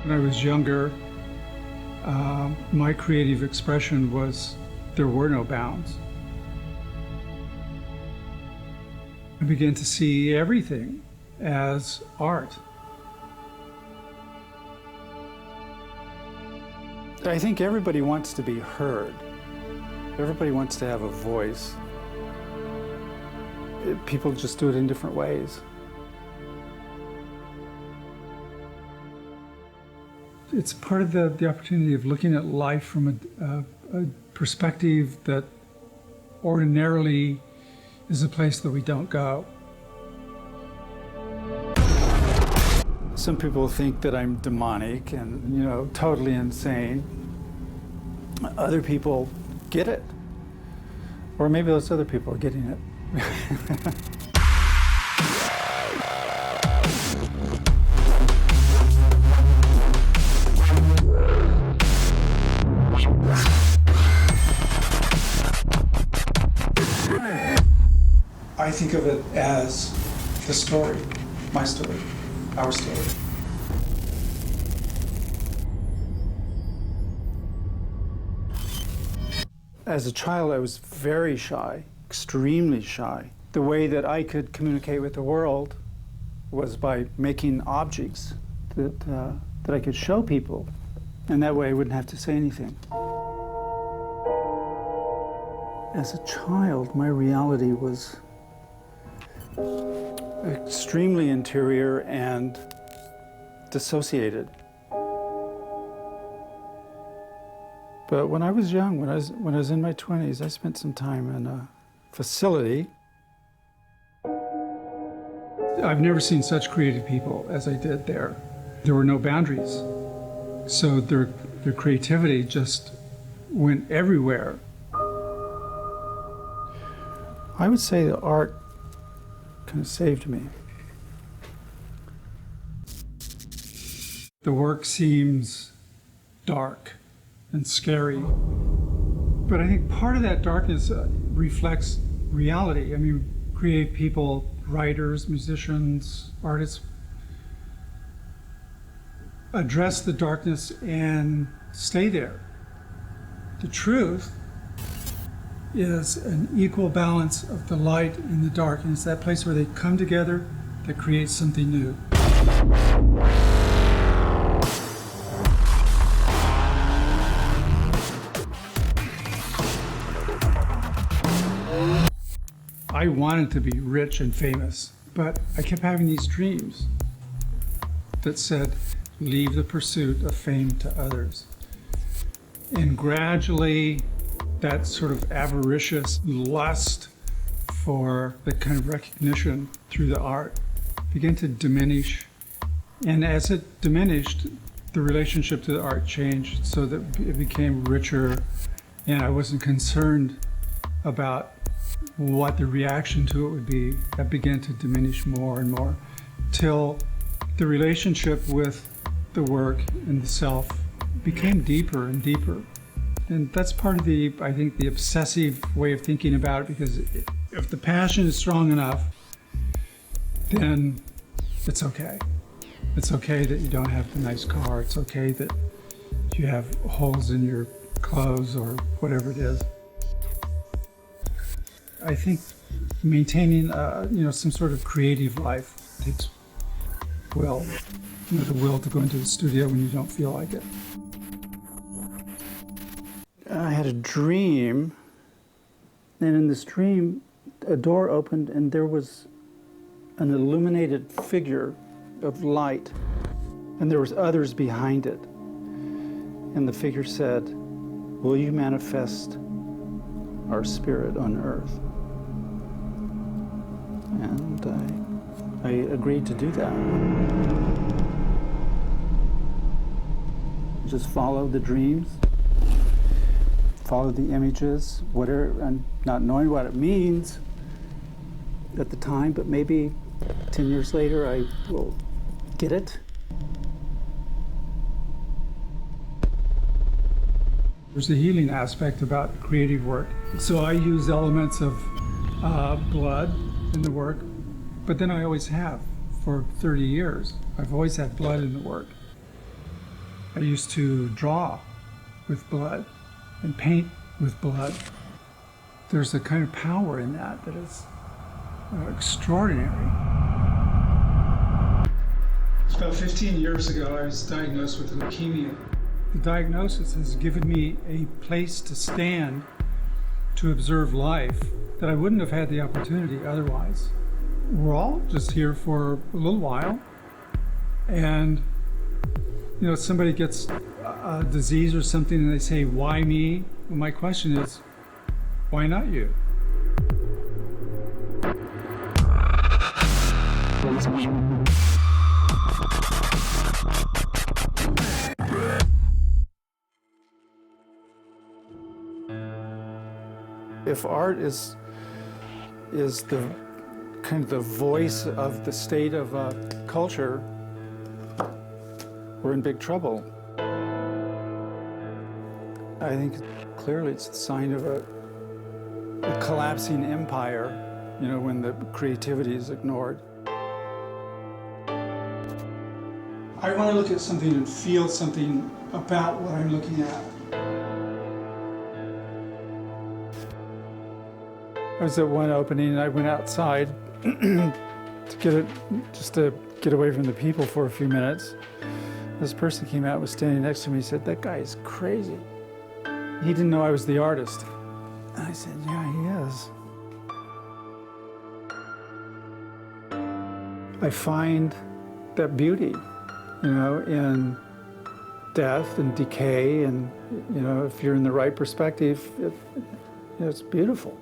When I was younger, my creative expression was, there were no bounds. I began to see everything as art. I think everybody wants to be heard. Everybody wants to have a voice. People just do it in different ways. It's part of the opportunity of looking at life from a perspective that ordinarily is a place that we don't go. Some people think that I'm demonic and, you know, totally insane. Other people get it. Or maybe those other people are getting it. I think of it as the story, my story, our story. As a child, I was very shy, extremely shy. The way that I could communicate with the world was by making objects that I could show people, and that way I wouldn't have to say anything. As a child, my reality was extremely interior and dissociated. But when I was young, when I was in my 20s, I spent some time in a facility. I've never seen such creative people as I did there. There were no boundaries. So their creativity just went everywhere. I would say the art kind of saved me. The work seems dark and scary, but I think part of that darkness reflects reality. I mean, creative people, writers, musicians, artists, address the darkness and stay there. The truth is an equal balance of the light and the dark, and it's that place where they come together that creates something new. I wanted to be rich and famous, but I kept having these dreams that said, leave the pursuit of fame to others. And gradually, that sort of avaricious lust for the kind of recognition through the art began to diminish. And as it diminished, the relationship to the art changed so that it became richer, and I wasn't concerned about what the reaction to it would be. That began to diminish more and more till the relationship with the work and the self became deeper and deeper. And that's part of the, I think, the obsessive way of thinking about it, because if the passion is strong enough, then it's okay. It's okay that you don't have the nice car. It's okay that you have holes in your clothes or whatever it is. I think maintaining, some sort of creative life takes will, the will to go into the studio when you don't feel like it. I had a dream, and in this dream, a door opened and there was an illuminated figure of light, and there was others behind it. And the figure said, "Will you manifest our spirit on earth?" And I agreed to do that. Just follow the dreams. Follow the images, whatever, and not knowing what it means at the time, but maybe 10 years later I will get it. There's a healing aspect about creative work. So I use elements of blood in the work, but then I always have for 30 years. I've always had blood in the work. I used to draw with blood and paint with blood. There's a kind of power in that that is extraordinary. About 15 years ago, I was diagnosed with leukemia. The diagnosis has given me a place to stand to observe life that I wouldn't have had the opportunity otherwise. We're all just here for a little while, and you know, somebody gets a disease or something and they say, why me? Well, my question is, why not you? If art is the kind of the voice of the state of culture, we're in big trouble. I think clearly it's the sign of a collapsing empire, you know, when the creativity is ignored. I want to look at something and feel something about what I'm looking at. I was at one opening and I went outside to get away from the people for a few minutes. This person came out, was standing next to me, said, "That guy is crazy." He didn't know I was the artist. And I said, "Yeah, he is." I find that beauty, you know, in death and decay, and, you know, if you're in the right perspective, it's beautiful.